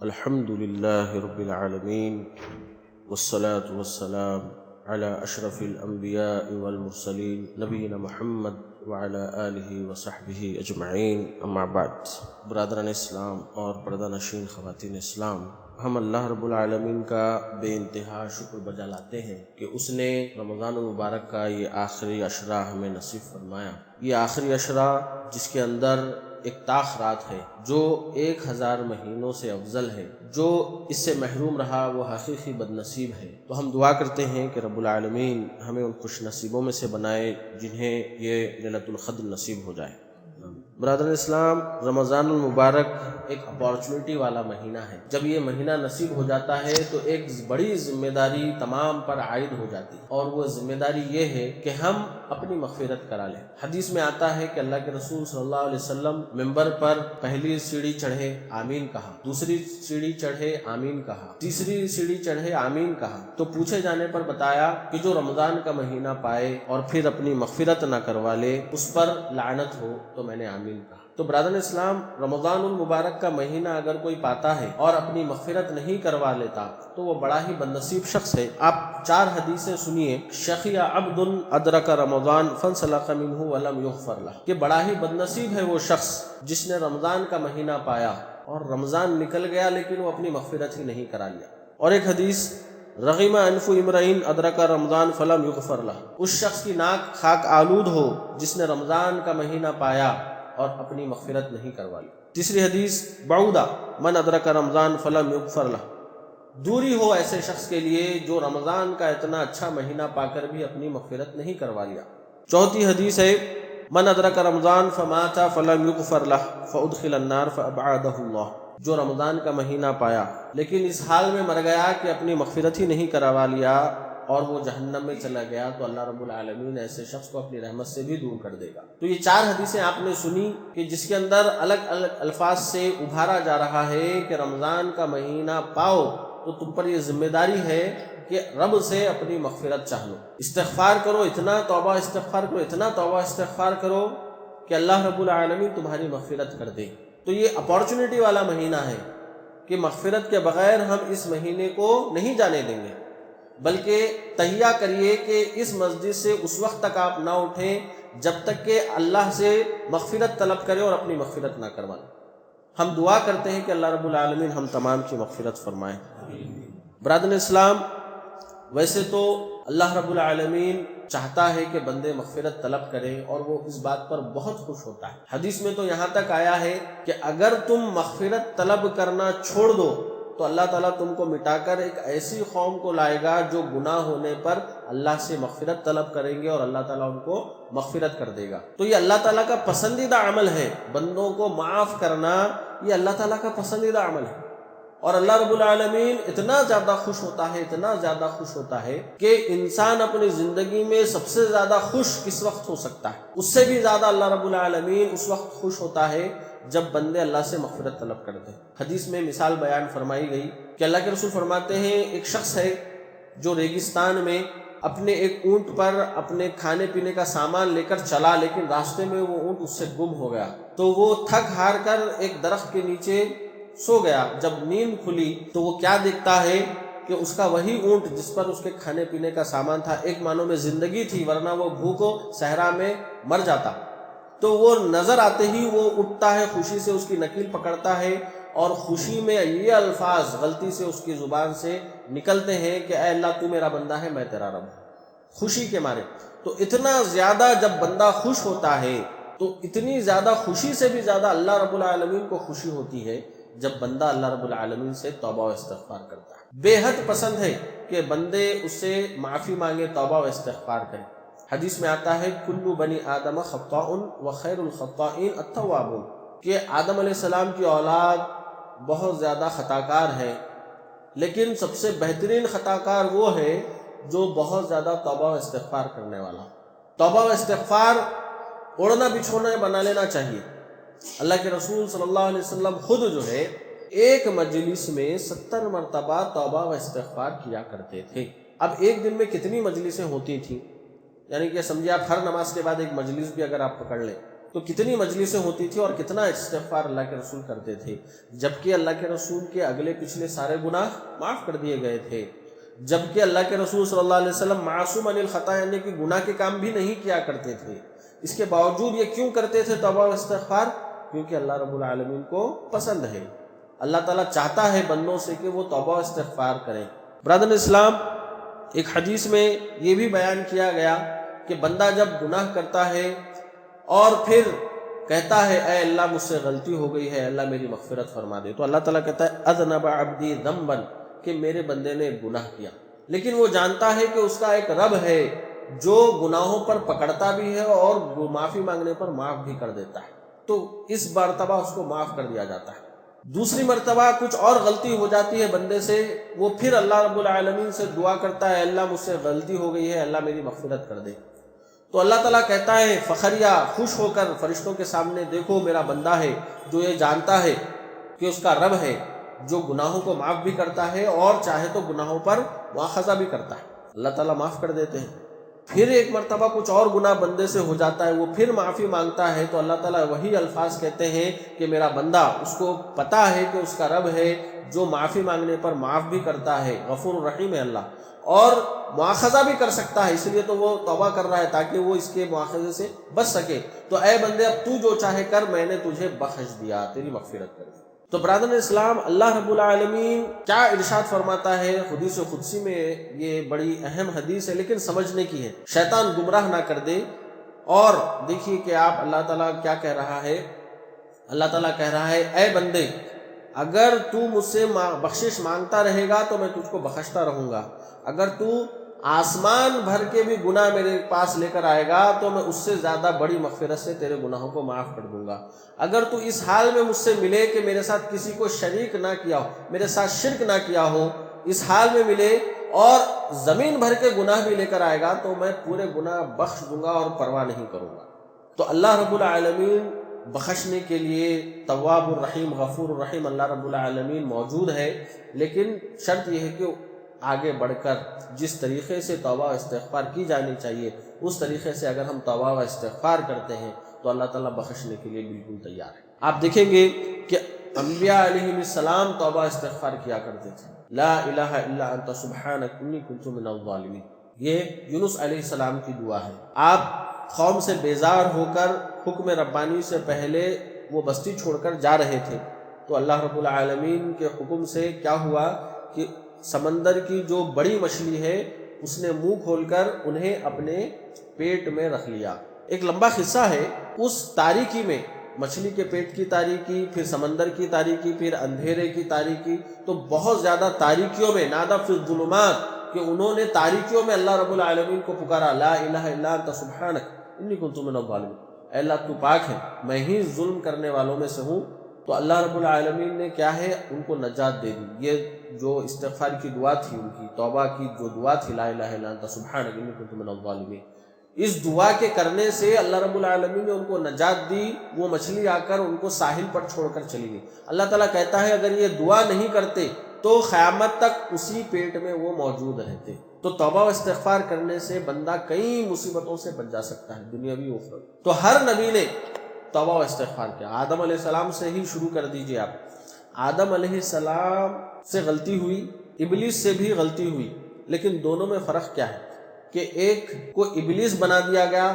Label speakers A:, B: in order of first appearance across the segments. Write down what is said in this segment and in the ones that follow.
A: الحمد لله رب العالمين والصلاة والسلام على أشرف الأنبياء والمرسلين نبينا محمد وعلى آلہ وصحبہ اجمعین، اما بعد۔ برادران اسلام اور پردہ نشین خواتین اسلام، ہم اللہ رب العالمین کا بے انتہا شکر بجا لاتے ہیں کہ اس نے رمضان المبارک کا یہ آخری عشرہ ہمیں نصیب فرمایا۔ یہ آخری عشرہ جس کے اندر ایک طاق رات ہے جو 1000 مہینوں سے افضل ہے، جو اس سے محروم رہا وہ حقیقی بد نصیب ہے۔ تو ہم دعا کرتے ہیں کہ رب العالمین ہمیں ان خوش نصیبوں میں سے بنائے جنہیں یہ لیلۃ القدر نصیب ہو جائے۔ برادر اسلام، رمضان المبارک ایک اپارچونٹی والا مہینہ ہے۔ جب یہ مہینہ نصیب ہو جاتا ہے تو ایک بڑی ذمہ داری تمام پر عائد ہو جاتی ہے، اور وہ ذمہ داری یہ ہے کہ ہم اپنی مغفرت کرا لیں۔ حدیث میں آتا ہے کہ اللہ کے رسول صلی اللہ علیہ وسلم ممبر پر پہلی سیڑھی چڑھے آمین کہا، دوسری سیڑھی چڑھے آمین کہا، تیسری سیڑھی چڑھے آمین کہا، تو پوچھے جانے پر بتایا کہ جو رمضان کا مہینہ پائے اور پھر اپنی مغفرت نہ کروا لے اس پر لعنت ہو، تو میں نے آمین کہا۔ تو برادر اسلام، رمضان المبارک کا مہینہ اگر کوئی پاتا ہے اور اپنی مغفرت نہیں کروا لیتا تو وہ بڑا ہی بد نصیب شخص ہے۔ آپ 4 حدیثیں سنیے۔ شقی عبد ادرک رمضان فانسلخ منہ ولم یغفر لہ، کہ بڑا ہی بد نصیب ہے وہ شخص جس نے رمضان کا مہینہ پایا اور رمضان نکل گیا لیکن وہ اپنی مغفرت ہی نہیں کرا لیا۔ اور ایک حدیث، رغم انف امرئ ادرک رمضان فلم یغفر لہ، اس شخص کی ناک خاک آلود ہو جس نے رمضان کا مہینہ پایا اور اپنی مغفرت نہیں کروا لی۔ تیسری حدیث، بعودہ من ادرک رمضان فلم یغفر لہ، دوری ہو ایسے شخص کے لیے جو رمضان کا اتنا اچھا مہینہ پا کر بھی اپنی مغفرت نہیں کروا لیا۔ چوتھی حدیث ہے، من ادرک رمضان فمات فلم یغفر لہ فادخل النار فابعدہ اللہ، جو رمضان کا مہینہ پایا لیکن اس حال میں مر گیا کہ اپنی مغفرت ہی نہیں کروا لیا اور وہ جہنم میں چلا گیا، تو اللہ رب العالمین ایسے شخص کو اپنی رحمت سے بھی دور کر دے گا۔ تو یہ 4 حدیثیں آپ نے سنی کہ جس کے اندر الگ الگ الفاظ سے ابھارا جا رہا ہے کہ رمضان کا مہینہ پاؤ تو تم پر یہ ذمہ داری ہے کہ رب سے اپنی مغفرت چاہ لو، استغفار کرو، اتنا توبہ استغفار کرو، اتنا توبہ استغفار کرو کہ اللہ رب العالمین تمہاری مغفرت کر دے۔ تو یہ اپارچونٹی والا مہینہ ہے کہ مغفرت کے بغیر ہم اس مہینے کو نہیں جانے دیں گے، بلکہ تہیہ کریے کہ اس مسجد سے اس وقت تک آپ نہ اٹھیں جب تک کہ اللہ سے مغفرت طلب کریں اور اپنی مغفرت نہ کروائیں۔ ہم دعا کرتے ہیں کہ اللہ رب العالمین ہم تمام کی مغفرت فرمائے۔ برادر اسلام، ویسے تو اللہ رب العالمین چاہتا ہے کہ بندے مغفرت طلب کریں اور وہ اس بات پر بہت خوش ہوتا ہے۔ حدیث میں تو یہاں تک آیا ہے کہ اگر تم مغفرت طلب کرنا چھوڑ دو تو اللہ تعالیٰ تم کو مٹا کر ایک ایسی قوم کو لائے گا جو گناہ ہونے پر اللہ سے مغفرت طلب کریں گے اور اللہ تعالیٰ ان کو مغفرت کر دے گا۔ تو یہ اللہ تعالیٰ کا پسندیدہ عمل ہے، بندوں کو معاف کرنا یہ اللہ تعالیٰ کا پسندیدہ عمل ہے، اور اللہ رب العالمین اتنا زیادہ خوش ہوتا ہے، اتنا زیادہ خوش ہوتا ہے کہ انسان اپنی زندگی میں سب سے زیادہ خوش کس وقت ہو سکتا ہے؟ اس سے بھی زیادہ اللہ رب العالمین اس وقت خوش ہوتا ہے جب بندے اللہ سے مغفرت طلب کرتے ہیں۔ حدیث میں مثال بیان فرمائی گئی کہ اللہ کے رسول فرماتے ہیں، ایک شخص ہے جو ریگستان میں اپنے ایک اونٹ پر اپنے کھانے پینے کا سامان لے کر چلا، لیکن راستے میں وہ اونٹ اس سے گم ہو گیا، تو وہ تھک ہار کر ایک درخت کے نیچے سو گیا۔ جب نیند کھلی تو وہ کیا دیکھتا ہے کہ اس کا وہی اونٹ جس پر اس کے کھانے پینے کا سامان تھا، ایک معنوں میں زندگی تھی ورنہ وہ بھوکو صحرا میں مر جاتا۔ تو وہ نظر آتے ہی وہ اٹھتا ہے، خوشی سے اس کی نکیل پکڑتا ہے اور خوشی میں یہ الفاظ غلطی سے اس کی زبان سے نکلتے ہیں کہ اے اللہ تو میرا بندہ ہے، میں تیرا رب ہوں، خوشی کے مارے۔ تو اتنا زیادہ جب بندہ خوش ہوتا ہے تو اتنی زیادہ خوشی سے بھی زیادہ اللہ رب العالمین کو خوشی ہوتی ہے جب بندہ اللہ رب العالمین سے توبہ و استغفار کرتا ہے۔ بے حد پسند ہے کہ بندے اس سے معافی مانگے، توبہ و استغفار کریں۔ حدیث میں آتا ہے، کل بنی آدم خطاء وخیر الخطائین التوابون، کہ آدم علیہ السلام کی اولاد بہت زیادہ خطا کار ہے لیکن سب سے بہترین خطا کار وہ ہے جو بہت زیادہ توبہ و استغفار کرنے والا۔ توبہ و استغفار اوڑھنا بچھونا بنا لینا چاہیے۔ اللہ کے رسول صلی اللہ علیہ وسلم خود جو ہے ایک مجلس میں 70 مرتبہ توبہ و استغفار کیا کرتے تھے۔ اب ایک دن میں کتنی مجلسیں ہوتی تھیں؟ یعنی کہ سمجھے آپ ہر نماز کے بعد ایک مجلس بھی اگر آپ پکڑ لیں تو کتنی مجلسیں ہوتی تھی اور کتنا استغفار اللہ کے رسول کرتے تھے، جبکہ اللہ کے رسول کے اگلے پچھلے سارے گناہ معاف کر دیے گئے تھے، جبکہ اللہ کے رسول صلی اللہ علیہ وسلم معصوم عن الخطا، یعنی کہ گناہ کے کام بھی نہیں کیا کرتے تھے۔ اس کے باوجود یہ کیوں کرتے تھے توبہ و استغفار؟ کیونکہ اللہ رب العالمین کو پسند ہے، اللہ تعالیٰ چاہتا ہے بندوں سے کہ وہ توبہ و استغفار کریں۔ برادر اسلام، ایک حدیث میں یہ بھی بیان کیا گیا کہ بندہ جب گناہ کرتا ہے اور پھر کہتا ہے اے اللہ مجھ سے غلطی ہو گئی ہے، اللہ میری مغفرت فرما دے، تو اللہ تعالیٰ کہتا ہے اذنب عبدی ذنبا، کہ میرے بندے نے گناہ کیا، لیکن وہ جانتا ہے کہ اس کا ایک رب ہے جو گناہوں پر پکڑتا بھی ہے اور معافی مانگنے پر معاف بھی کر دیتا ہے، تو اس مرتبہ اس کو معاف کر دیا جاتا ہے۔ دوسری مرتبہ کچھ اور غلطی ہو جاتی ہے بندے سے، وہ پھر اللہ رب العالمین سے دعا کرتا ہے اللہ مجھ سے غلطی ہو گئی ہے، اللہ میری مغفرت کر دے، تو اللہ تعالیٰ کہتا ہے فخریا، خوش ہو کر فرشتوں کے سامنے، دیکھو میرا بندہ ہے جو یہ جانتا ہے کہ اس کا رب ہے جو گناہوں کو معاف بھی کرتا ہے اور چاہے تو گناہوں پر مواخذہ بھی کرتا ہے، اللہ تعالیٰ معاف کر دیتے ہیں۔ پھر ایک مرتبہ کچھ اور گناہ بندے سے ہو جاتا ہے، وہ پھر معافی مانگتا ہے، تو اللہ تعالیٰ وہی الفاظ کہتے ہیں کہ میرا بندہ، اس کو پتہ ہے کہ اس کا رب ہے جو معافی مانگنے پر معاف بھی کرتا ہے، غفور الرحیم ہے اللہ، اور مواخذہ بھی کر سکتا ہے، اس لیے تو وہ توبہ کر رہا ہے تاکہ وہ اس کے مواخذے سے بچ سکے۔ تو اے بندے اب تو جو چاہے کر، میں نے تجھے بخش دیا، تیری مغفرت کر دی۔ تو برادر اسلام، اللہ رب العالمین کیا ارشاد فرماتا ہے حدیث قدسی میں، یہ بڑی اہم حدیث ہے لیکن سمجھنے کی ہے، شیطان گمراہ نہ کر دے۔ اور دیکھیے کہ آپ اللہ تعالیٰ کیا کہہ رہا ہے، اللہ تعالیٰ کہہ رہا ہے اے بندے اگر تو مجھ سے بخشش مانگتا رہے گا تو میں تجھ کو بخشتا رہوں گا، اگر تو آسمان بھر کے بھی گناہ میرے پاس لے کر آئے گا تو میں اس سے زیادہ بڑی مغفرت سے تیرے گناہوں کو معاف کر دوں گا، اگر تو اس حال میں مجھ سے ملے کہ میرے ساتھ کسی کو شریک نہ کیا ہو، میرے ساتھ شرک نہ کیا ہو، اس حال میں ملے اور زمین بھر کے گناہ بھی لے کر آئے گا تو میں پورے گناہ بخش دوں گا اور پرواہ نہیں کروں گا۔ تو اللہ رب العالمین بخشنے کے لیے تواب الرحیم غفور الرحیم اللہ رب العالمین موجود ہے، لیکن شرط یہ ہے کہ آگے بڑھ کر جس طریقے سے توبہ و استغفار کی جانی چاہیے اس طریقے سے اگر ہم توبہ و استغفار کرتے ہیں تو اللہ تعالیٰ بخشنے کے لیے بالکل تیار ہے۔ آپ دیکھیں گے کہ انبیاء علیہ السلام توبہ استغفار کیا کرتے تھے، لا الہ الا انت سبحانک انی کنت من الظالمین، یہ یونس علیہ السلام کی دعا ہے۔ آپ قوم سے بیزار ہو کر حکم ربانی سے پہلے وہ بستی چھوڑ کر جا رہے تھے، تو اللہ رب العالمین کے حکم سے کیا ہوا کہ سمندر کی جو بڑی مچھلی ہے اس نے منہ کھول کر انہیں اپنے پیٹ میں رکھ لیا۔ ایک لمبا قصہ ہے، اس تاریکی میں، مچھلی کے پیٹ کی تاریکی، پھر سمندر کی تاریکی، پھر اندھیرے کی تاریکی، تو بہت زیادہ تاریکیوں میں نادى فی الظلمات، کہ انہوں نے تاریکیوں میں اللہ رب العالمین کو پکارا، لا الہ الا انت سبحانک انی کنت من الظالمین، اے اللہ تو پاک ہے، میں ہی ظلم کرنے والوں میں سے ہوں۔ تو اللہ رب العالمین نے کیا ہے ان کو نجات دے دی۔ یہ جو استغفار کی دعا تھی، ان کی توبہ کی جو دعا تھی، لا الہ الا انت سبحانک انی کنت من الظالمین، اس دعا کے کرنے سے اللہ رب العالمین نے ان کو نجات دی۔ وہ مچھلی آ کر ان کو ساحل پر چھوڑ کر چلی گئی۔ اللہ تعالیٰ کہتا ہے اگر یہ دعا نہیں کرتے تو قیامت تک اسی پیٹ میں وہ موجود رہتے۔ تو توبہ و استغفار کرنے سے بندہ کئی مصیبتوں سے بچ جا سکتا ہے، دنیاوی و اخروی۔ تو ہر نبی نے توبہ و استغفار کیا۔ آدم علیہ السلام سے ہی شروع کر دیجئے آپ۔ آدم علیہ السلام سے غلطی ہوئی، ابلیس سے بھی غلطی ہوئی، لیکن دونوں میں فرق کیا ہے کہ ایک کو ابلیس بنا دیا گیا،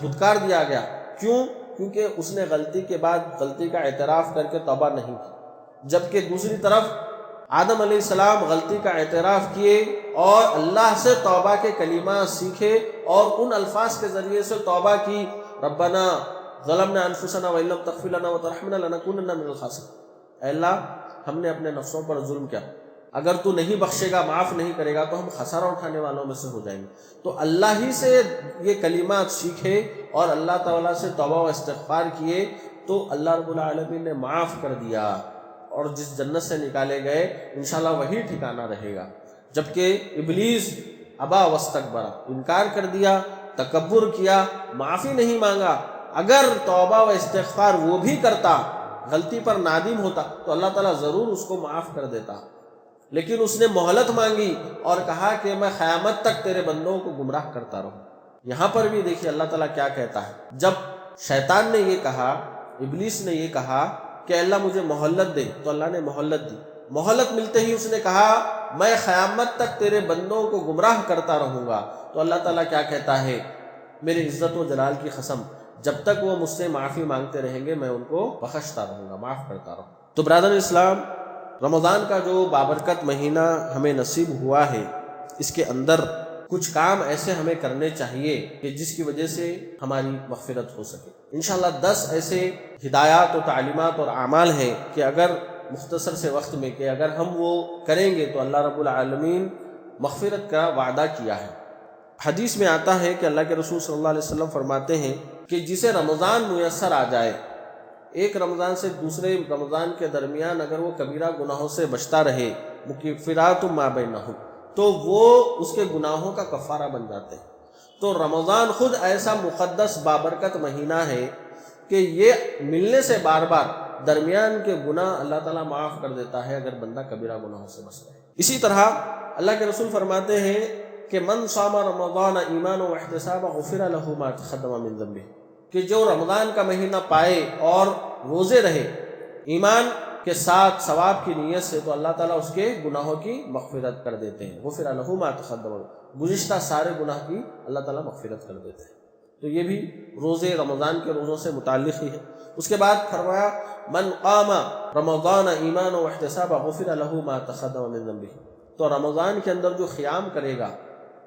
A: دھتکار دیا گیا، کیوں؟ کیونکہ اس نے غلطی کے بعد غلطی کا اعتراف کر کے توبہ نہیں کی، جبکہ دوسری طرف آدم علیہ السلام غلطی کا اعتراف کیے اور اللہ سے توبہ کے کلمات سیکھے اور ان الفاظ کے ذریعے سے توبہ کی، ربنا ظلمنا انفسنا وان لم تغفر لنا وترحمنا لنکونن من الخاسرین، اے اللہ ہم نے اپنے نفسوں پر ظلم کیا، اگر تو نہیں بخشے گا، معاف نہیں کرے گا تو ہم خسارہ اٹھانے والوں میں سے ہو جائیں گے۔ تو اللہ ہی سے یہ کلمات سیکھے اور اللہ تعالیٰ سے توبہ و استغفار کیے تو اللہ رب العالمین نے معاف کر دیا، اور جس جنت سے نکالے گئے انشاءاللہ وہی ٹھکانہ رہے گا۔ جبکہ ابلیس ابا واستکبر، انکار کر دیا، تکبر کیا، معافی نہیں مانگا۔ اگر توبہ و استغفار وہ بھی کرتا، غلطی پر نادم ہوتا تو اللہ تعالیٰ ضرور اس کو معاف کر دیتا، لیکن اس نے مہلت مانگی اور کہا کہ میں قیامت تک تیرے بندوں کو گمراہ کرتا رہوں۔ یہاں پر بھی دیکھیے اللہ تعالیٰ کیا کہتا ہے، جب شیطان نے یہ کہا، ابلیس نے یہ کہا کہ اللہ مجھے مہلت دے، تو اللہ نے مہلت دی۔ مہلت ملتے ہی اس نے کہا میں قیامت تک تیرے بندوں کو گمراہ کرتا رہوں گا۔ تو اللہ تعالیٰ کیا کہتا ہے، میرے عزت و جلال کی قسم، جب تک وہ مجھ سے معافی مانگتے رہیں گے میں ان کو بخشتا رہوں گا، معاف کرتا رہوں گا۔ تو برادر اسلام، رمضان کا جو بابرکت مہینہ ہمیں نصیب ہوا ہے، اس کے اندر کچھ کام ایسے ہمیں کرنے چاہیے کہ جس کی وجہ سے ہماری مغفرت ہو سکے۔ انشاءاللہ 10 ایسے ہدایات و تعلیمات اور اعمال ہیں کہ اگر مختصر سے وقت میں کہ اگر ہم وہ کریں گے تو اللہ رب العالمین مغفرت کا وعدہ کیا ہے۔ حدیث میں آتا ہے کہ اللہ کے رسول صلی اللہ علیہ وسلم فرماتے ہیں کہ جسے رمضان میسر آ جائے، ایک رمضان سے دوسرے رمضان کے درمیان اگر وہ کبیرہ گناہوں سے بچتا رہے، مکفرات ما بینہم، تو وہ اس کے گناہوں کا کفارہ بن جاتے ہیں۔ تو رمضان خود ایسا مقدس بابرکت مہینہ ہے کہ یہ ملنے سے بار بار درمیان کے گناہ اللہ تعالیٰ معاف کر دیتا ہے اگر بندہ کبیرہ گناہوں سے بچتا ہے۔ اسی طرح اللہ کے رسول فرماتے ہیں کہ من صام رمضان ایمانا واحتسابا غفر له ما تقدم من ذنبه، کہ جو رمضان کا مہینہ پائے اور روزے رہے ایمان کے ساتھ ثواب کی نیت سے، تو اللہ تعالیٰ اس کے گناہوں کی مغفرت کر دیتے ہیں۔ غفر له ما تقدم، گزشتہ سارے گناہ کی اللہ تعالیٰ مغفرت کر دیتے ہیں۔ تو یہ بھی روزے رمضان کے روزوں سے متعلق ہی ہے۔ اس کے بعد فرمایا من قام رمضان ایمانا واحتسابا غفر له ما تقدم من ذنبه، تو رمضان کے اندر جو قیام کرے گا،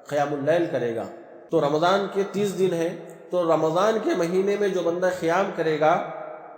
A: قیام اللیل کرے گا، تو رمضان کے 30 دن ہیں، تو رمضان کے مہینے میں جو بندہ قیام کرے گا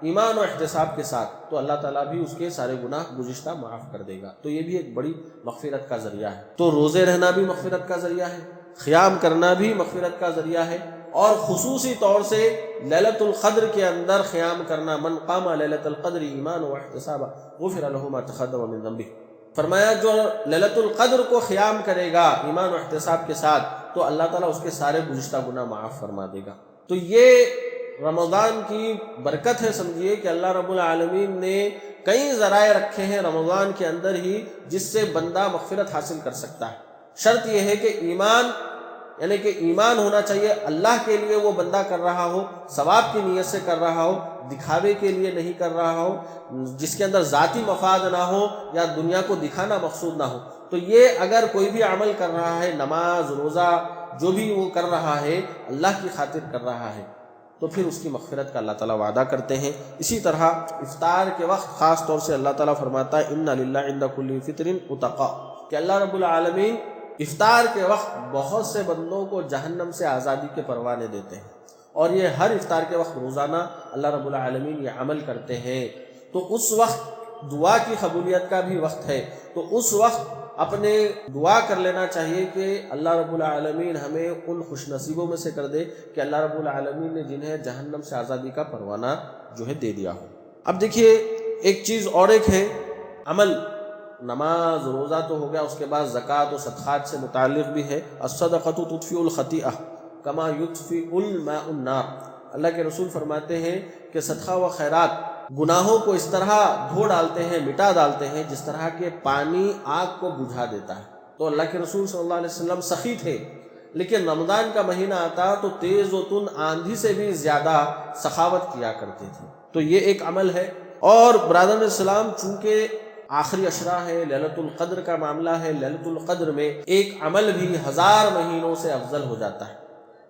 A: ایمان و احتساب کے ساتھ، تو اللہ تعالیٰ بھی اس کے سارے گناہ گزشتہ معاف کر دے گا۔ تو یہ بھی ایک بڑی مغفرت کا ذریعہ ہے۔ تو روزے رہنا بھی مغفرت کا ذریعہ ہے، قیام کرنا بھی مغفرت کا ذریعہ ہے، اور خصوصی طور سے لیلۃ القدر کے اندر قیام کرنا، من قام لیلۃ القدر ایمان و احتسابا غفر له ما تقدم من ذنبه، فرمایا جو لیلۃ القدر کو قیام کرے گا ایمان و احتساب کے ساتھ، تو اللہ تعالیٰ اس کے سارے گزشتہ گناہ معاف فرما دے گا۔ تو یہ رمضان کی برکت ہے، سمجھیے کہ اللہ رب العالمین نے کئی ذرائع رکھے ہیں رمضان کے اندر ہی جس سے بندہ مغفرت حاصل کر سکتا ہے۔ شرط یہ ہے کہ ایمان، یعنی کہ ایمان ہونا چاہیے، اللہ کے لیے وہ بندہ کر رہا ہو، ثواب کی نیت سے کر رہا ہو، دکھاوے کے لیے نہیں کر رہا ہو، جس کے اندر ذاتی مفاد نہ ہو یا دنیا کو دکھانا مقصود نہ ہو۔ تو یہ اگر کوئی بھی عمل کر رہا ہے، نماز، روزہ، جو بھی وہ کر رہا ہے اللہ کی خاطر کر رہا ہے، تو پھر اس کی مغفرت کا اللہ تعالیٰ وعدہ کرتے ہیں۔ اسی طرح افطار کے وقت خاص طور سے اللہ تعالیٰ فرماتا ہے ان للہ عند کل فطر اتقا، کہ اللہ رب العالمین افطار کے وقت بہت سے بندوں کو جہنم سے آزادی کے پروانے دیتے ہیں، اور یہ ہر افطار کے وقت روزانہ اللہ رب العالمین یہ عمل کرتے ہیں۔ تو اس وقت دعا کی قبولیت کا بھی وقت ہے، تو اس وقت اپنے دعا کر لینا چاہیے کہ اللہ رب العالمین ہمیں ان خوش نصیبوں میں سے کر دے کہ اللہ رب العالمین نے جنہیں جہنم سے آزادی کا پروانہ جو ہے دے دیا ہو۔ اب دیکھیے ایک چیز اور ایک ہے عمل، نماز، روزہ تو ہو گیا، اس کے بعد زکوٰۃ و صدقات سے متعلق بھی ہے۔ الصدقۃ تطفئ الخطیئہ کما یطفئ الماء النار، اللہ کے رسول فرماتے ہیں کہ صدقہ و خیرات گناہوں کو اس طرح دھو ڈالتے ہیں، مٹا ڈالتے ہیں جس طرح کہ پانی آگ کو بجھا دیتا ہے۔ تو اللہ کے رسول صلی اللہ علیہ وسلم سخی تھے، لیکن رمضان کا مہینہ آتا تو تیز و تند آندھی سے بھی زیادہ سخاوت کیا کرتے تھے۔ تو یہ ایک عمل ہے۔ اور برادران اسلام، چونکہ آخری عشرہ ہے، لیلۃ القدر کا معاملہ ہے، لیلۃ القدر میں ایک عمل بھی 1000 مہینوں سے افضل ہو جاتا ہے۔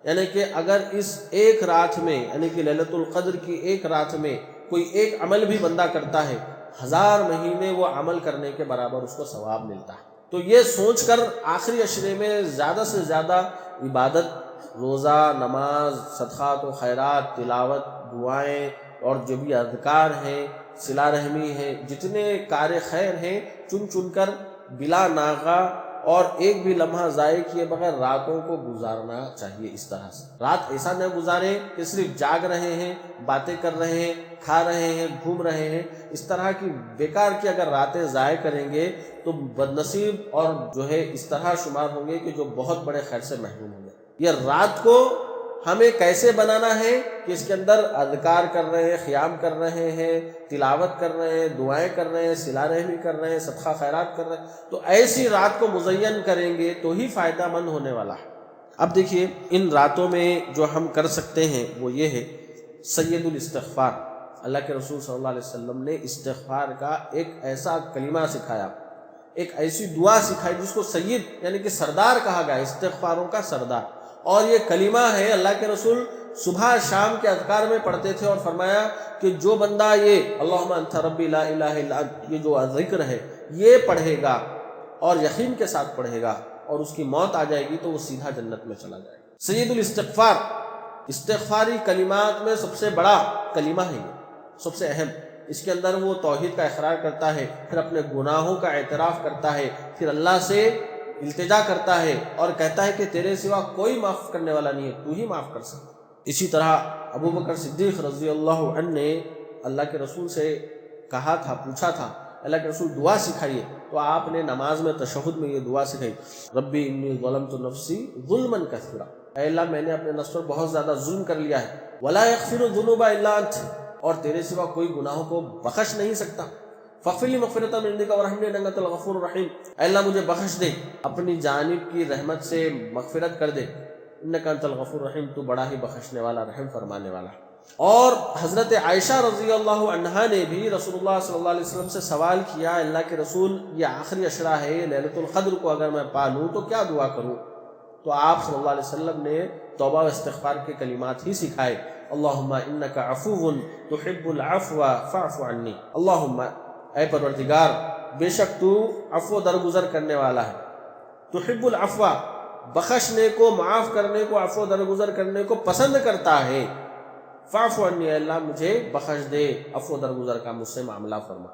A: یعنی کہ اگر اس ایک رات میں، یعنی کہ لیلۃ القدر کی ایک رات میں کوئی ایک عمل بھی بندہ کرتا ہے، 1000 مہینے وہ عمل کرنے کے برابر اس کو ثواب ملتا ہے۔ تو یہ سوچ کر آخری عشرے میں زیادہ سے زیادہ عبادت، روزہ، نماز، صدقات و خیرات، تلاوت، دعائیں، اور جو بھی اذکار ہیں، صلہ رحمی ہے، جتنے کار خیر ہیں، چن چن کر بلا ناغہ اور ایک بھی لمحہ ضائع کیے بغیر راتوں کو گزارنا چاہیے۔ اس طرح سے رات ایسا نہ گزاریں کہ صرف جاگ رہے ہیں، باتیں کر رہے ہیں، کھا رہے ہیں، گھوم رہے ہیں۔ اس طرح کی بیکار کی اگر راتیں ضائع کریں گے تو بد نصیب اور جو ہے اس طرح شمار ہوں گے کہ جو بہت بڑے خیر سے محروم ہوں گے۔ یہ رات کو ہمیں کیسے بنانا ہے کہ اس کے اندر اذکار کر رہے ہیں، قیام کر رہے ہیں، تلاوت کر رہے ہیں، دعائیں کر رہے ہیں، صلہ رحمی کر رہے ہیں، صدقہ خیرات کر رہے ہیں، تو ایسی رات کو مزین کریں گے تو ہی فائدہ مند ہونے والا ہے۔ اب دیکھیے ان راتوں میں جو ہم کر سکتے ہیں وہ یہ ہے سید الاستغفار، اللہ کے رسول صلی اللہ علیہ وسلم نے استغفار کا ایک ایسا کلمہ سکھایا، ایک ایسی دعا سکھائی جس کو سید یعنی کہ سردار کہا گیا، استغفاروں کا سردار. اور یہ کلمہ ہے اللہ کے رسول صبح شام کے اذکار میں پڑھتے تھے، اور فرمایا کہ جو بندہ یہ اللہم انت ربی لا الہ الا انت، یہ جو ذکر ہے یہ پڑھے گا اور یقین کے ساتھ پڑھے گا اور اس کی موت آ جائے گی تو وہ سیدھا جنت میں چلا جائے گا. سید الاستغفار استغفاری کلمات میں سب سے بڑا کلمہ ہے، یہ سب سے اہم. اس کے اندر وہ توحید کا اقرار کرتا ہے، پھر اپنے گناہوں کا اعتراف کرتا ہے، پھر اللہ سے التجا کرتا ہے اور کہتا ہے کہ تیرے سوا کوئی معاف کرنے والا نہیں ہے، تو ہی معاف کر سکتا. اسی طرح ابو بکر صدیق رضی اللہ عنہ نے اللہ کے رسول سے کہا تھا، پوچھا تھا اللہ کے رسول دعا سکھائیے، تو آپ نے نماز میں تشہد میں یہ دعا سکھائی، ربی انی ظلمت نفسی ظلما کثیرا، اے اللہ میں نے اپنے نفس پر بہت زیادہ ظلم کر لیا ہے، ولا یغفر الذنوب الا انت، اور تیرے سوا کوئی گناہوں کو بخش نہیں سکتا، فاغفر لی مغفرۃ من عندک وارحمنی انک انت الغفور الرحیم، اے اللہ مجھے بخش دے، اپنی جانب کی رحمت سے مغفرت کر دے، انک انت الغفور الرحیم، تو بڑا ہی بخشنے والا رحم فرمانے والا. اور حضرت عائشہ رضی اللہ عنہا نے بھی رسول اللہ صلی اللہ علیہ وسلم سے سوال کیا، اللہ کے رسول یہ آخری عشرہ ہے، لیلۃ القدر کو اگر میں پا لوں تو کیا دعا کروں؟ تو آپ صلی اللہ علیہ وسلم نے توبہ و استغفار کے کلمات ہی سکھائے، اللہم انک عفو تحب العفو فاعف عنی، اللہم اے پروردگار بے شک تو عفو درگزر کرنے والا ہے، تحب العفو بخشنے کو، معاف کرنے کو، عفو درگزر کرنے کو پسند کرتا ہے، فاعف عنی اللہ مجھے بخش دے، عفو درگزر کا مجھ سے معاملہ فرما.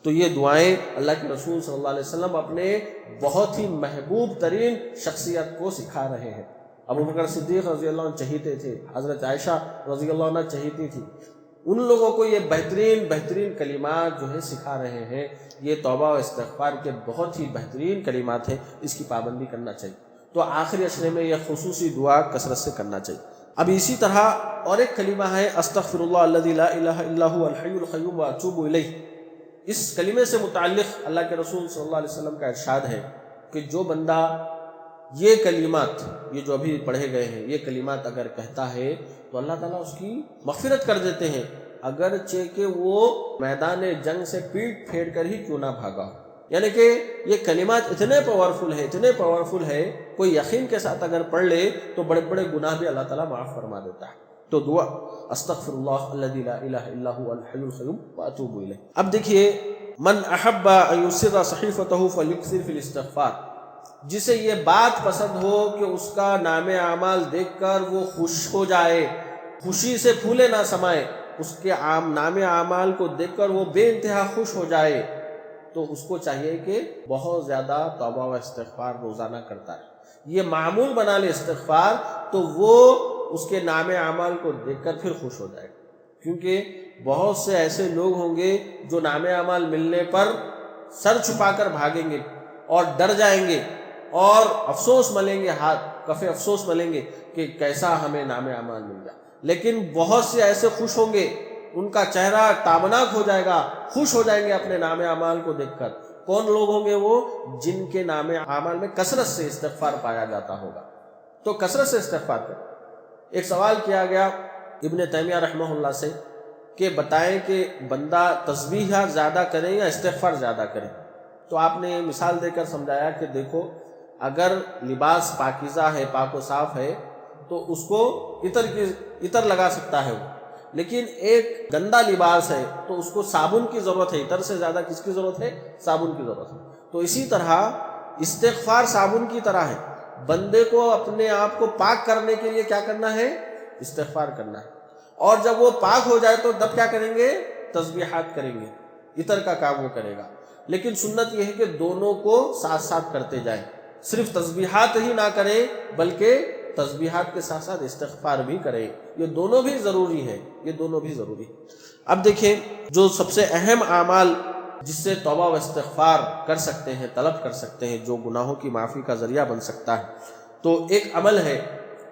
A: تو یہ دعائیں اللہ کے رسول صلی اللہ علیہ وسلم اپنے بہت ہی محبوب ترین شخصیت کو سکھا رہے ہیں. ابو بکر صدیق رضی اللہ عنہ چہیتے تھے، حضرت عائشہ رضی اللہ عنہ چہیتی تھی، ان لوگوں کو یہ بہترین کلمات جو ہے سکھا رہے ہیں. یہ توبہ و استغفار کے بہت ہی بہترین کلمات ہیں، اس کی پابندی کرنا چاہیے. تو آخری عشرے میں یہ خصوصی دعا کثرت سے کرنا چاہیے. اب اسی طرح اور ایک کلمہ ہے استغفر اللہ الذی لا الہ الا هو الحی القیوم واتوب الیہ. اس کلمے سے متعلق اللہ کے رسول صلی اللہ علیہ وسلم کا ارشاد ہے کہ جو بندہ یہ کلمات، یہ جو ابھی پڑھے گئے ہیں، یہ کلمات اگر کہتا ہے تو اللہ تعالیٰ اس کی مغفرت کر دیتے ہیں، اگرچہ کہ وہ میدان جنگ سے پیٹ پھیر کر ہی کیوں نہ بھاگا ہو. یعنی کہ یہ کلمات اتنے پاورفل ہے، کوئی یقین کے ساتھ اگر پڑھ لے تو بڑے بڑے گناہ بھی اللہ تعالیٰ معاف فرما دیتا ہے. تو دعا استغفر اللہ الذی لا الہ الا هو الحی القیوم واتوب الیہ. اب دیکھیے، من احب ان یسر صحیفته فلیکثر فی الاستغفار، جسے یہ بات پسند ہو کہ اس کا نام اعمال دیکھ کر وہ خوش ہو جائے، خوشی سے پھولے نہ سمائے، اس کے نام اعمال کو دیکھ کر وہ بے انتہا خوش ہو جائے، تو اس کو چاہیے کہ بہت زیادہ توبہ و استغفار روزانہ کرتا ہے. یہ معمول بنا لے استغفار، تو وہ اس کے نام اعمال کو دیکھ کر پھر خوش ہو جائے. کیونکہ بہت سے ایسے لوگ ہوں گے جو نام اعمال ملنے پر سر چھپا کر بھاگیں گے اور ڈر جائیں گے اور افسوس ملیں گے، ہاتھ کفے افسوس ملیں گے کہ کیسا ہمیں نام اعمال مل گیا. لیکن بہت سے ایسے خوش ہوں گے، ان کا چہرہ تابناک ہو جائے گا، خوش ہو جائیں گے اپنے نام اعمال کو دیکھ کر. کون لوگ ہوں گے؟ وہ جن کے نام اعمال میں کثرت سے استغفار پایا جاتا ہوگا. تو کثرت سے استغفار کریں. ایک سوال کیا گیا ابن تیمیہ رحمہ اللہ سے کہ بتائیں کہ بندہ تسبیح زیادہ کرے یا استغفار زیادہ کرے. تو آپ نے مثال دے کر سمجھایا کہ دیکھو، اگر لباس پاکیزہ ہے، پاک و صاف ہے، تو اس کو عطر لگا سکتا ہے وہ. لیکن ایک گندا لباس ہے تو اس کو صابن کی ضرورت ہے. عطر سے زیادہ کس کی ضرورت ہے؟ صابن کی ضرورت ہے. تو اسی طرح استغفار صابن کی طرح ہے. بندے کو اپنے آپ کو پاک کرنے کے لیے کیا کرنا ہے؟ استغفار کرنا ہے. اور جب وہ پاک ہو جائے تو تب کیا کریں گے؟ تسبیحات کریں گے، عطر کا کام وہ کرے گا. لیکن سنت یہ ہے کہ دونوں کو ساتھ ساتھ کرتے جائیں. صرف تسبیحات ہی نہ کریں بلکہ تسبیحات کے ساتھ ساتھ استغفار بھی کریں. یہ دونوں بھی ضروری ہے، یہ دونوں بھی ضروری ہے. اب دیکھیں، جو سب سے اہم اعمال جس سے توبہ و استغفار کر سکتے ہیں، طلب کر سکتے ہیں، جو گناہوں کی معافی کا ذریعہ بن سکتا ہے، تو ایک عمل ہے،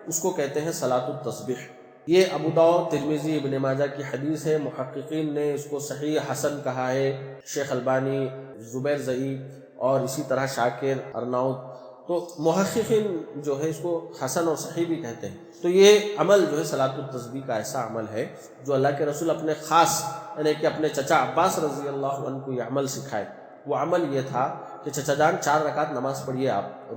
A: اس کو کہتے ہیں صلاۃ التسبیح. یہ ابو داؤد، ترمذی، ابن ماجہ کی حدیث ہے. محققین نے اس کو صحیح حسن کہا ہے، شیخ البانی، زبیر ضعیف اور اسی طرح شاکر، ارناؤت تو محققین جو ہے اس کو حسن اور صحیح بھی کہتے ہیں۔ تو یہ عمل جو ہے صلاۃ التسبیح کا ایسا عمل ہے جو اللہ کے رسول اپنے خاص یعنی کہ اپنے چچا عباس رضی اللہ عنہ کو یہ عمل سکھائے۔ وہ عمل یہ تھا کہ چچا جان 4 رکعت نماز پڑھیے آپ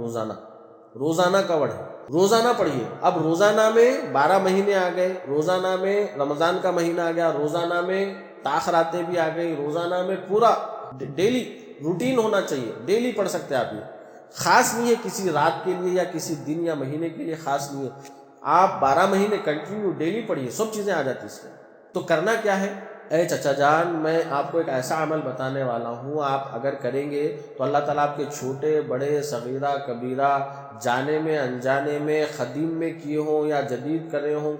A: روزانہ کا وڑ ہے، روزانہ پڑھیے۔ اب روزانہ میں 12 مہینے آ گئے، روزانہ میں رمضان کا مہینہ آ گیا، روزانہ میں تاخراتیں بھی آ گئی، روزانہ میں پورا ڈیلی روٹین ہونا چاہیے، ڈیلی پڑھ سکتے ہیں آپ۔ یہ خاص نہیں ہے کسی رات کے لیے یا کسی دن یا مہینے کے لیے خاص نہیں ہے، آپ 12 مہینے کنٹینیو ڈیلی پڑھیے، سب چیزیں آ جاتی اس میں۔ تو کرنا کیا ہے؟ اے چچا جان، میں آپ کو ایک ایسا عمل بتانے والا ہوں، آپ اگر کریں گے تو اللہ تعالیٰ آپ کے چھوٹے بڑے صغیرہ کبیرہ، جانے میں انجانے میں، قدیم میں کیے ہوں یا جدید کرے ہوں،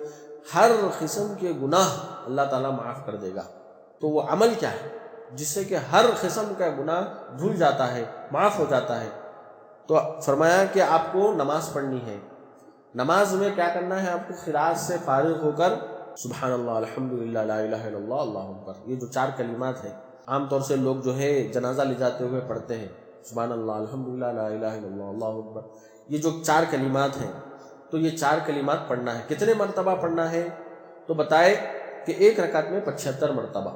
A: ہر قسم کے گناہ اللہ تعالیٰ معاف کر دے گا۔ تو وہ عمل کیا ہے جس سے کہ ہر قسم کا گناہ دھل جاتا ہے، معاف ہو جاتا ہے؟ تو فرمایا کہ آپ کو نماز پڑھنی ہے۔ نماز میں کیا کرنا ہے؟ آپ کو قرات سے فارغ ہو کر سبحان اللہ، الحمدللہ، لا الہ الا اللہ، اللہ اکبر، یہ جو 4 کلمات ہیں عام طور سے لوگ جو ہے جنازہ لے جاتے ہوئے پڑھتے ہیں، سبحان اللہ، الحمدللہ، لا الہ الا اللہ، اللہ اکبر، یہ جو 4 کلمات ہیں، تو یہ 4 کلمات پڑھنا ہے۔ کتنے مرتبہ پڑھنا ہے؟ تو بتائے کہ 1 رکعت میں 75 مرتبہ۔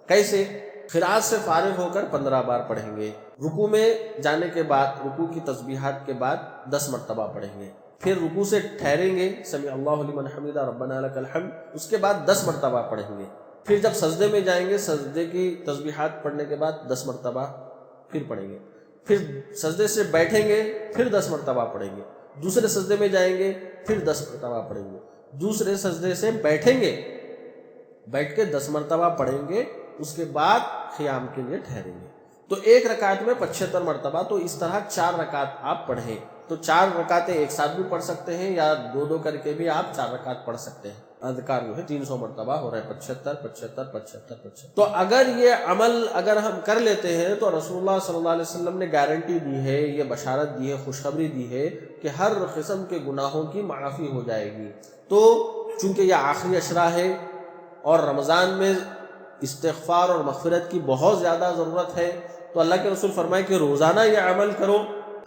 A: کیسے؟ قرات سے فارغ ہو کر 15 بار پڑھیں گے، رکوع میں جانے کے بعد، رکوع کی تسبیحات کے بعد 10 مرتبہ پڑھیں گے، پھر رکوع سے ٹھہریں گے، سمیع اللہ لمن حمدہ ربنا لک الحمد، اس کے بعد 10 مرتبہ پڑھیں گے، پھر جب سجدے میں جائیں گے، سجدے کی تسبیحات پڑھنے کے بعد 10 مرتبہ پھر پڑھیں گے، پھر سجدے سے بیٹھیں گے، پھر 10 مرتبہ پڑھیں گے، دوسرے سجدے میں جائیں گے، پھر 10 مرتبہ پڑھیں گے، دوسرے سجدے سے بیٹھیں گے، بیٹھ کے 10 مرتبہ پڑھیں گے، اس کے بعد قیام کے لیے ٹھہریں گے۔ تو 1 رکعت میں 75 مرتبہ، تو اس طرح 4 رکعت آپ پڑھیں۔ تو 4 رکعتیں ایک ساتھ بھی پڑھ سکتے ہیں یا 2 کر کے بھی آپ 4 رکعت پڑھ سکتے ہیں۔ اذکار جو ہے 300 مرتبہ ہو رہا ہے، 75 75 75 75۔ تو اگر یہ عمل اگر ہم کر لیتے ہیں تو رسول اللہ صلی اللہ علیہ وسلم نے گارنٹی دی ہے، یہ بشارت دی ہے، خوشخبری دی ہے کہ ہر قسم کے گناہوں کی معافی ہو جائے گی۔ تو چونکہ یہ آخری عشرہ ہے اور رمضان میں استغفار اور مغفرت کی بہت زیادہ ضرورت ہے، تو اللہ کے رسول فرمائے کہ روزانہ یہ عمل کرو۔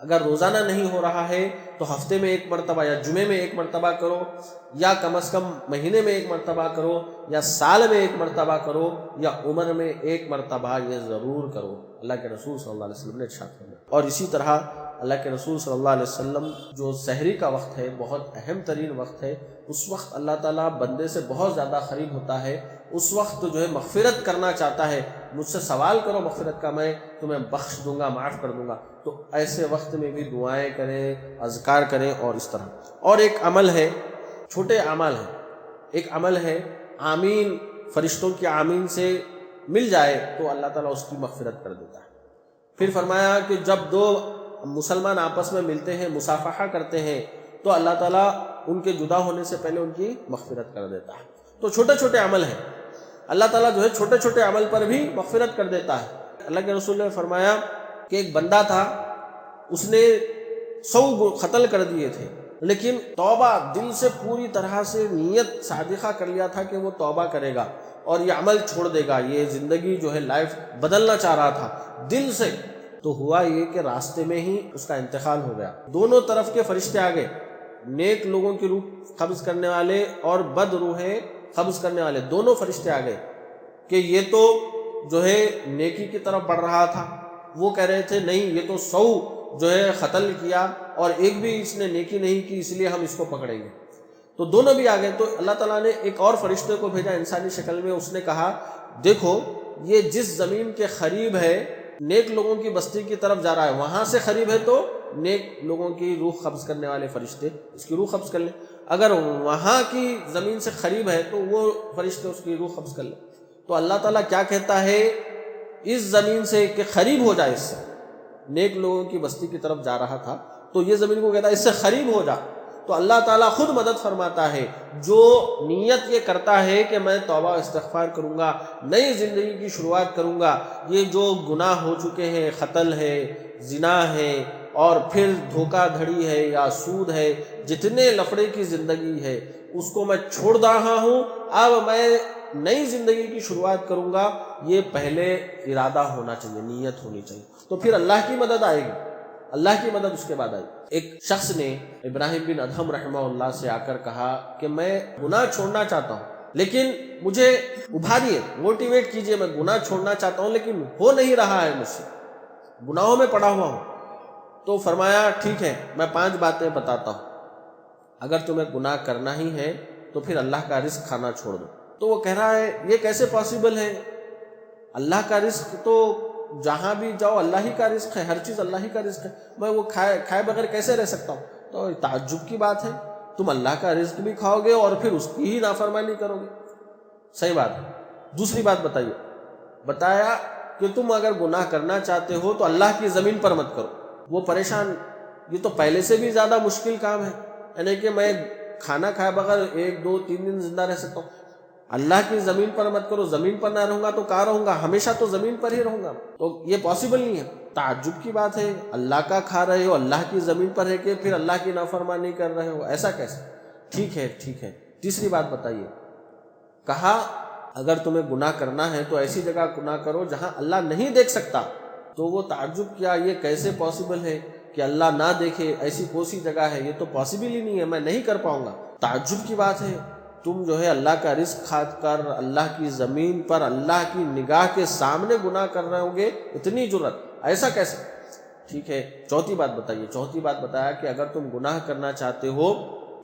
A: اگر روزانہ نہیں ہو رہا ہے تو ہفتے میں 1 مرتبہ یا جمعے میں 1 مرتبہ کرو، یا کم از کم مہینے میں 1 مرتبہ کرو، یا سال میں 1 مرتبہ کرو، یا عمر میں 1 مرتبہ یہ ضرور کرو، اللہ کے رسول صلی اللہ علیہ وسلم نے ارشاد فرمایا۔ اور اسی طرح اللہ کے رسول صلی اللہ علیہ وسلم جو سحری کا وقت ہے، بہت اہم ترین وقت ہے، اس وقت اللہ تعالیٰ بندے سے بہت زیادہ قریب ہوتا ہے، اس وقت جو ہے مغفرت کرنا چاہتا ہے، مجھ سے سوال کرو مغفرت کا، میں تمہیں بخش دوں گا، معاف کر دوں گا۔ تو ایسے وقت میں بھی دعائیں کریں، اذکار کریں، اور اس طرح۔ اور ایک عمل ہے، چھوٹے اعمال ہیں، ایک عمل ہے آمین، فرشتوں کی آمین سے مل جائے تو اللہ تعالیٰ اس کی مغفرت کر دیتا ہے۔ پھر فرمایا کہ جب 2 مسلمان آپس میں ملتے ہیں، مصافحہ کرتے ہیں، تو اللہ تعالیٰ ان کے جدا ہونے سے پہلے ان کی مغفرت کر دیتا ہے۔ تو چھوٹے چھوٹے عمل ہیں، اللہ تعالیٰ جو ہے چھوٹے چھوٹے عمل پر بھی مغفرت کر دیتا ہے۔ اللہ کے رسول نے فرمایا کہ ایک بندہ تھا، اس نے 100 قتل کر دیے تھے، لیکن توبہ دل سے پوری طرح سے نیت صادقہ کر لیا تھا کہ وہ توبہ کرے گا اور یہ عمل چھوڑ دے گا، یہ زندگی جو ہے لائف بدلنا چاہ رہا تھا دل سے۔ تو ہوا یہ کہ راستے میں ہی اس کا انتقال ہو گیا۔ دونوں طرف کے فرشتے آ گئے، نیک لوگوں کی روح قبض کرنے والے اور بد روحیں قبض کرنے والے، دونوں فرشتے آ گئے کہ یہ تو جو ہے نیکی کی طرف بڑھ رہا تھا، وہ کہہ رہے تھے نہیں یہ تو 100 جو ہے قتل کیا اور ایک بھی اس نے نیکی نہیں کی، اس لیے ہم اس کو پکڑیں گے۔ تو دونوں بھی آ گئے۔ تو اللہ تعالیٰ نے ایک اور فرشتے کو بھیجا انسانی شکل میں، اس نے کہا دیکھو یہ جس زمین کے قریب ہے، نیک لوگوں کی بستی کی طرف جا رہا ہے، وہاں سے قریب ہے تو نیک لوگوں کی روح قبض کرنے والے فرشتے اس کی روح قبض کر لیں، اگر وہاں کی زمین سے قریب ہے تو وہ فرشتے اس کی روح قبض کر لیں۔ تو اللہ تعالیٰ کیا کہتا ہے، اس زمین سے کہ قریب ہو جائے، اس سے نیک لوگوں کی بستی کی طرف جا رہا تھا تو یہ زمین کو کہتا ہے اس سے قریب ہو جا۔ تو اللہ تعالیٰ خود مدد فرماتا ہے، جو نیت یہ کرتا ہے کہ میں توبہ استغفار کروں گا، نئی زندگی کی شروعات کروں گا، یہ جو گناہ ہو چکے ہیں، قتل ہے، زنا ہے، اور پھر دھوکہ دھڑی ہے یا سود ہے، جتنے لفڑے کی زندگی ہے اس کو میں چھوڑ رہا ہوں، اب میں نئی زندگی کی شروعات کروں گا، یہ پہلے ارادہ ہونا چاہیے، نیت ہونی چاہیے، تو پھر اللہ کی مدد آئے گی۔ اللہ کی مدد اس کے بعد آئی۔ ایک شخص نے ابراہیم بن ادہم رحمہ اللہ سے آ کر کہا کہ میں گناہ چھوڑنا چاہتا ہوں لیکن مجھے ابھاریے، موٹیویٹ کیجئے، میں گناہ چھوڑنا چاہتا ہوں لیکن ہو نہیں رہا ہے مجھ سے، گناہوں میں پڑا ہوا ہوں۔ تو فرمایا ٹھیک ہے، میں 5 باتیں بتاتا ہوں، اگر تمہیں گناہ کرنا ہی ہے تو پھر اللہ کا رزق کھانا چھوڑ دو۔ تو وہ کہہ رہا ہے یہ کیسے پاسبل ہے؟ اللہ کا رزق تو جہاں بھی جاؤ اللہ ہی کا رزق ہے، ہر چیز اللہ ہی کا رزق ہے، میں وہ کھائے بغیر کیسے رہ سکتا ہوں؟ تو تعجب کی بات ہے، تم اللہ کا رزق بھی کھاؤ گے اور پھر اس کی ہی نافرمانی کرو گے، صحیح بات ہے۔ دوسری بات بتائیے، بتایا کہ تم اگر گناہ کرنا چاہتے ہو تو اللہ کی زمین پر مت کرو۔ وہ پریشان، یہ تو پہلے سے بھی زیادہ مشکل کام ہے، یعنی کہ میں کھانا کھائے بغیر 1 2 3 دن زندہ رہ سکتا ہوں، اللہ کی زمین پر مت کرو، زمین پر نہ رہوں گا تو کہاں رہوں گا؟ ہمیشہ تو زمین پر ہی رہوں گا، تو یہ پاسبل نہیں ہے۔ تعجب کی بات ہے، اللہ کا کھا رہے ہو، اللہ کی زمین پر ہے کہ پھر اللہ کی نافرمانی کر رہے ہو، ایسا کیسے؟ ٹھیک ہے۔ تیسری بات بتائیے، کہا اگر تمہیں گناہ کرنا ہے تو ایسی جگہ گناہ کرو جہاں اللہ نہیں دیکھ سکتا۔ تو وہ تعجب کیا، یہ کیسے پاسبل ہے کہ اللہ نہ دیکھے؟ ایسی کون سی جگہ ہے؟ یہ تو پاسبل ہی نہیں ہے، میں نہیں کر پاؤں گا۔ تعجب کی بات ہے، تم جو ہے اللہ کا رزق کھا کر اللہ کی زمین پر اللہ کی نگاہ کے سامنے گناہ کر رہے ہوں گے، اتنی جرأت، ایسا کیسے؟ ٹھیک ہے، چوتھی بات بتائیے۔ چوتھی بات بتایا کہ اگر تم گناہ کرنا چاہتے ہو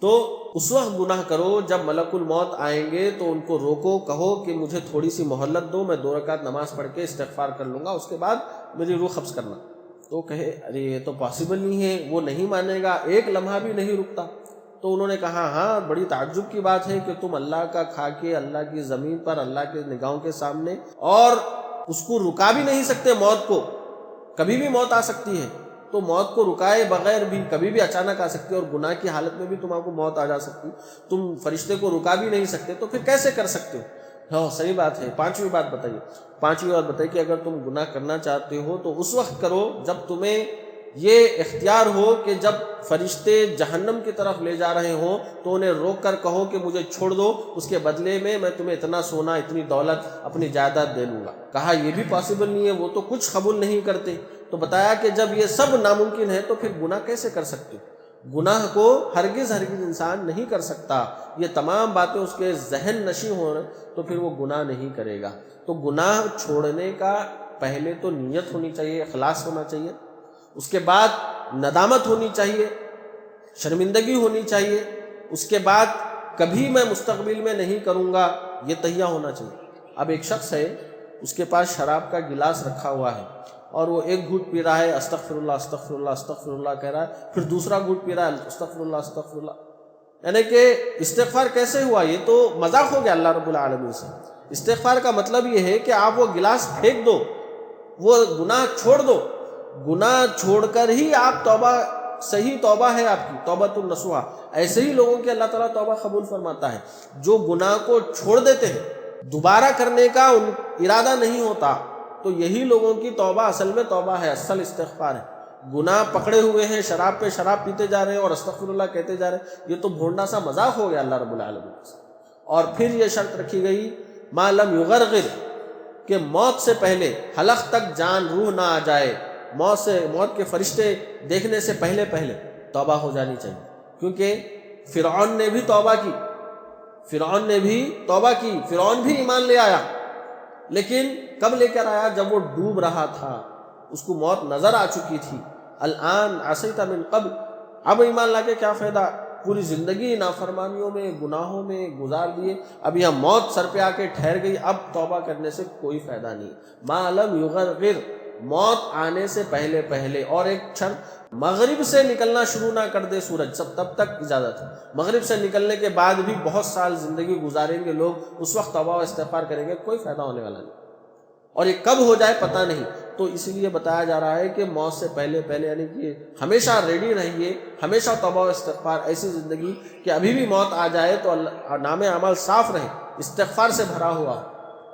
A: تو اس وقت گناہ کرو جب ملک الموت آئیں گے تو ان کو روکو، کہو کہ مجھے تھوڑی سی مہلت دو، میں 2 رکعت نماز پڑھ کے استغفار کر لوں گا، اس کے بعد میری روح قبض کرنا۔ تو کہے ارے یہ تو پاسبل نہیں ہے، وہ نہیں مانے گا، ایک لمحہ بھی نہیں رکتا۔ تو انہوں نے کہا ہاں بڑی تعجب کی بات ہے کہ تم اللہ کا کھا کے اللہ کی زمین پر اللہ کے نگاہوں کے سامنے اور اس کو رکا بھی نہیں سکتے، موت کو، کبھی بھی موت آ سکتی ہے، تو موت کو رکائے بغیر بھی کبھی بھی اچانک آ سکتی ہے، اور گناہ کی حالت میں بھی تمہارے کو موت آ جا سکتی، تم فرشتے کو رکا بھی نہیں سکتے، تو پھر کیسے کر سکتے ہو؟ ہاں صحیح بات ہے۔ پانچویں بات بتائیے کہ اگر تم گناہ کرنا چاہتے ہو تو اس وقت کرو جب تمہیں یہ اختیار ہو کہ جب فرشتے جہنم کی طرف لے جا رہے ہوں تو انہیں روک کر کہو کہ مجھے چھوڑ دو، اس کے بدلے میں تمہیں اتنا سونا اتنی دولت اپنی جائیداد دے لوں گا۔ کہا یہ بھی پاسبل نہیں ہے، وہ تو کچھ قبول نہیں کرتے۔ تو بتایا کہ جب یہ سب ناممکن ہے تو پھر گناہ کیسے کر سکتے؟ گناہ کو ہرگز انسان نہیں کر سکتا، یہ تمام باتیں اس کے ذہن نشیں ہو تو پھر وہ گناہ نہیں کرے گا۔ تو گناہ چھوڑنے کا پہلے تو نیت ہونی چاہیے، اخلاص ہونا چاہیے، اس کے بعد ندامت ہونی چاہیے، شرمندگی ہونی چاہیے، اس کے بعد کبھی میں مستقبل میں نہیں کروں گا، یہ تہیہ ہونا چاہیے۔ اب ایک شخص ہے، اس کے پاس شراب کا گلاس رکھا ہوا ہے اور وہ ایک گھونٹ پی رہا ہے، استغفر اللہ استغفر اللہ استغفر اللہ کہہ رہا ہے، پھر دوسرا گھونٹ پی رہا ہے، استغفر اللہ استغفر اللہ، یعنی کہ استغفار کیسے ہوا؟ یہ تو مذاق ہو گیا اللہ رب العالمین سے۔ استغفار کا مطلب یہ ہے کہ آپ وہ گلاس پھینک دو، وہ گناہ چھوڑ دو، گناہ چھوڑ کر ہی آپ توبہ، صحیح توبہ ہے آپ کی، توبۃ النصوحہ۔ ایسے ہی لوگوں کی اللہ تعالیٰ توبہ قبول فرماتا ہے جو گناہ کو چھوڑ دیتے ہیں، دوبارہ کرنے کا ارادہ نہیں ہوتا، تو یہی لوگوں کی توبہ اصل میں توبہ ہے، اصل استغفار ہے۔ گناہ پکڑے ہوئے ہیں، شراب پہ شراب پیتے جا رہے ہیں اور استغفر اللہ کہتے جا رہے ہیں، یہ تو بھونڈا سا مذاق ہو گیا اللہ رب العالمین سے۔ اور پھر یہ شرط رکھی گئی ما لم یغرغر، کہ موت سے پہلے، حلق تک جان روح نہ آ جائے، موت کے فرشتے دیکھنے سے پہلے توبہ ہو جانی چاہیے۔ کیونکہ فرعون نے بھی توبہ کی، فرعون بھی ایمان لے آیا، لیکن کب لے کر آیا؟ جب وہ ڈوب رہا تھا، اس کو موت نظر آ چکی تھی۔ الآن عصیت من قبل، اب ایمان لا کے کیا فائدہ؟ پوری زندگی نافرمانیوں میں، گناہوں میں گزار دیے، اب یہاں موت سر پہ آ کے ٹھہر گئی، اب توبہ کرنے سے کوئی فائدہ نہیں۔ ما لم یغرغر، موت آنے سے پہلے۔ اور ایک شرط، مغرب سے نکلنا شروع نہ کر دے سورج، تب تک اجازت ہے۔ مغرب سے نکلنے کے بعد بھی بہت سال زندگی گزاریں گے لوگ، اس وقت توبہ و استغفار کریں گے، کوئی فائدہ ہونے والا نہیں، اور یہ کب ہو جائے پتہ نہیں۔ تو اس لیے بتایا جا رہا ہے کہ موت سے پہلے یعنی کہ ہمیشہ ریڈی رہیے، ہمیشہ توبہ و استغفار، ایسی زندگی کہ ابھی بھی موت آ جائے تو نام اعمال صاف رہے، استغفار سے بھرا ہوا۔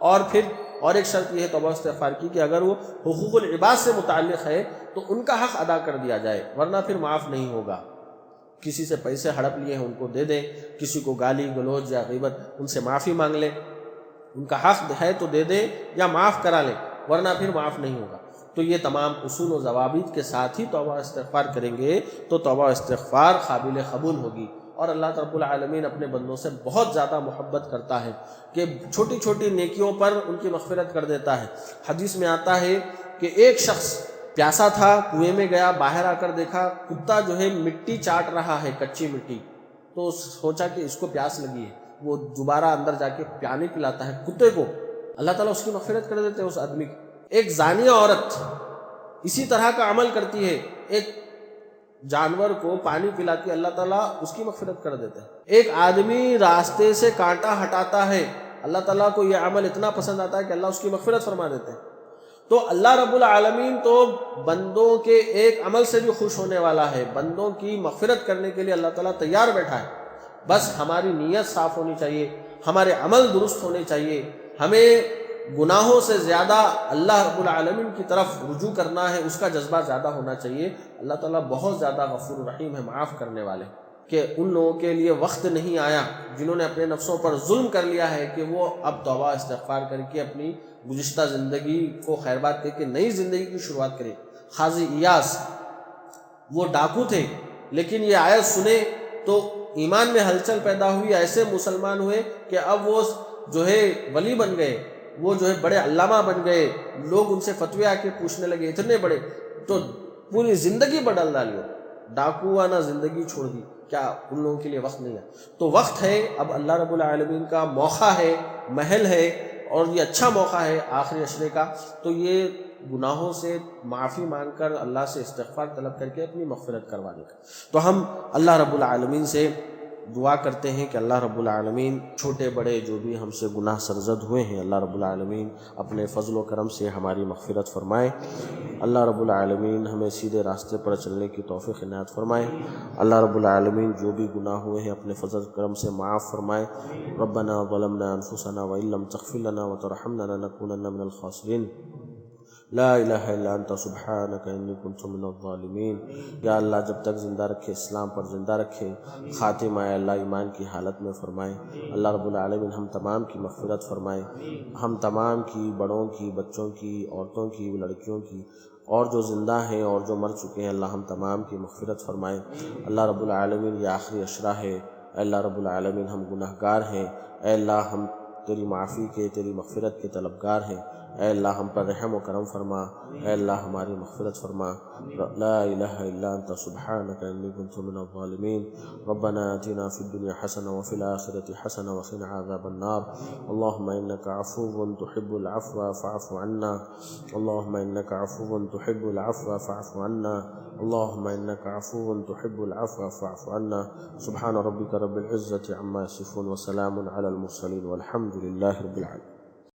A: اور پھر اور ایک شرط یہ ہے توبہ و استغفار کی کہ اگر وہ حقوق العباد سے متعلق ہے تو ان کا حق ادا کر دیا جائے، ورنہ پھر معاف نہیں ہوگا۔ کسی سے پیسے ہڑپ لیے ہیں ان کو دے دیں، کسی کو گالی گلوچ یا غیبت، ان سے معافی مانگ لیں، ان کا حق ہے تو دے دیں یا معاف کرا لیں، ورنہ پھر معاف نہیں ہوگا۔ تو یہ تمام اصول و ضوابط کے ساتھ ہی توبہ استغفار کریں گے تو توبہ استغفار قابل قبول ہوگی۔ اور اللہ رب العالمین اپنے بندوں سے بہت زیادہ محبت کرتا ہے کہ چھوٹی چھوٹی نیکیوں پر ان کی مغفرت کر دیتا ہے۔ حدیث میں آتا ہے کہ ایک شخص پیاسا تھا، کنویں میں گیا، باہر آ کر دیکھا کتا جو ہے مٹی چاٹ رہا ہے، کچی مٹی، تو سوچا کہ اس کو پیاس لگی ہے، وہ دوبارہ اندر جا کے پانی پلاتا ہے کتے کو، اللہ تعالیٰ اس کی مغفرت کر دیتے ہیں اس آدمی کی۔ ایک زانیہ عورت اسی طرح کا عمل کرتی ہے، ایک جانور کو پانی پلاتی ہے، اللہ تعالیٰ اس کی مغفرت کر دیتے ہیں۔ ایک آدمی راستے سے کانٹا ہٹاتا ہے، اللہ تعالیٰ کو یہ عمل اتنا پسند آتا ہے کہ اللہ اس کی مغفرت فرما دیتے ہیں۔ تو اللہ رب العالمین تو بندوں کے ایک عمل سے بھی خوش ہونے والا ہے، بندوں کی مغفرت کرنے کے لیے اللہ تعالیٰ تیار بیٹھا ہے، بس ہماری نیت صاف ہونی چاہیے، ہمارے عمل درست ہونے چاہیے، ہمیں گناہوں سے زیادہ اللہ رب العالمین کی طرف رجوع کرنا ہے، اس کا جذبہ زیادہ ہونا چاہیے۔ اللہ تعالیٰ بہت زیادہ غفور رحیم ہے، معاف کرنے والے، کہ ان لوگوں کے لیے وقت نہیں آیا جنہوں نے اپنے نفسوں پر ظلم کر لیا ہے کہ وہ اب توبہ استغفار کر کے اپنی گزشتہ زندگی کو خیر بات کر کے نئی زندگی کی شروعات کرے۔ قاضی ایاس وہ ڈاکو تھے، لیکن یہ آیت سنے تو ایمان میں ہلچل پیدا ہوئی، ایسے مسلمان ہوئے کہ اب وہ جو ہے ولی بن گئے، وہ جو ہے بڑے علامہ بن گئے، لوگ ان سے فتوی آ کے پوچھنے لگے، اتنے بڑے، تو پوری زندگی بدل ڈالی، ڈاکوانہ زندگی چھوڑ دی۔ کیا ان لوگوں کے لیے وقت نہیں ہے؟ تو وقت ہے، اب اللہ رب العالمین کا موقع ہے، محل ہے، اور یہ اچھا موقع ہے آخری عشرے کا، تو یہ گناہوں سے معافی مانگ کر اللہ سے استغفار طلب کر کے اپنی مغفرت کروانے کا۔ تو ہم اللہ رب العالمین سے دعا کرتے ہیں کہ اللہ رب العالمین چھوٹے بڑے جو بھی ہم سے گناہ سرزد ہوئے ہیں، اللہ رب العالمین اپنے فضل و کرم سے ہماری مغفرت فرمائے۔ اللہ رب العالمین ہمیں سیدھے راستے پر چلنے کی توفیق عنایت فرمائے۔ اللہ رب العالمین جو بھی گناہ ہوئے ہیں اپنے فضل و کرم سے معاف فرمائے۔ ربنا ظلمنا انفسنا وان لم تغفر لنا وترحمنا لنكونن من الخاسرین۔ لا الہ الا انت سبحانک انی کنت من الظالمین۔ یا اللہ جب تک زندہ رکھے، اسلام پر زندہ رکھے، خاتمہ اللہ ایمان کی حالت میں فرمائے۔ اللہ رب العالمین ہم تمام کی مغفرت فرمائے، ہم تمام کی، بڑوں کی، بچوں کی، عورتوں کی، لڑکیوں کی، اور جو زندہ ہیں اور جو مر چکے ہیں، اللہ ہم تمام کی مغفرت فرمائے۔ اللہ رب العالمین یہ آخری عشرہ ہے، اے اللہ رب العالمین ہم گناہ گار ہیں، اے اللہ ہم تیری معافی کے، تیری مغفرت کے طلبگار ہیں، اے اللہ ہم پر رحم و کرم فرما، اے اللہ ہماری مغفرت فرما۔ لا الہ الا انت سبحانک انی کنت من الظالمین۔ ربنا آتنا فی الدنیا حسنہ وفی الآخرۃ حسنہ وقنا عذاب النار۔ اللہم انک عفو تحب العفو فاعف عنا، اللہم انک عفو تحب العفو فاعف عنا، اللہم انک عفو تحب العفو فاعف عنا۔ سبحان ربک رب العزة عما یصفون وسلام علی المرسلین والحمد للہ رب العالمین۔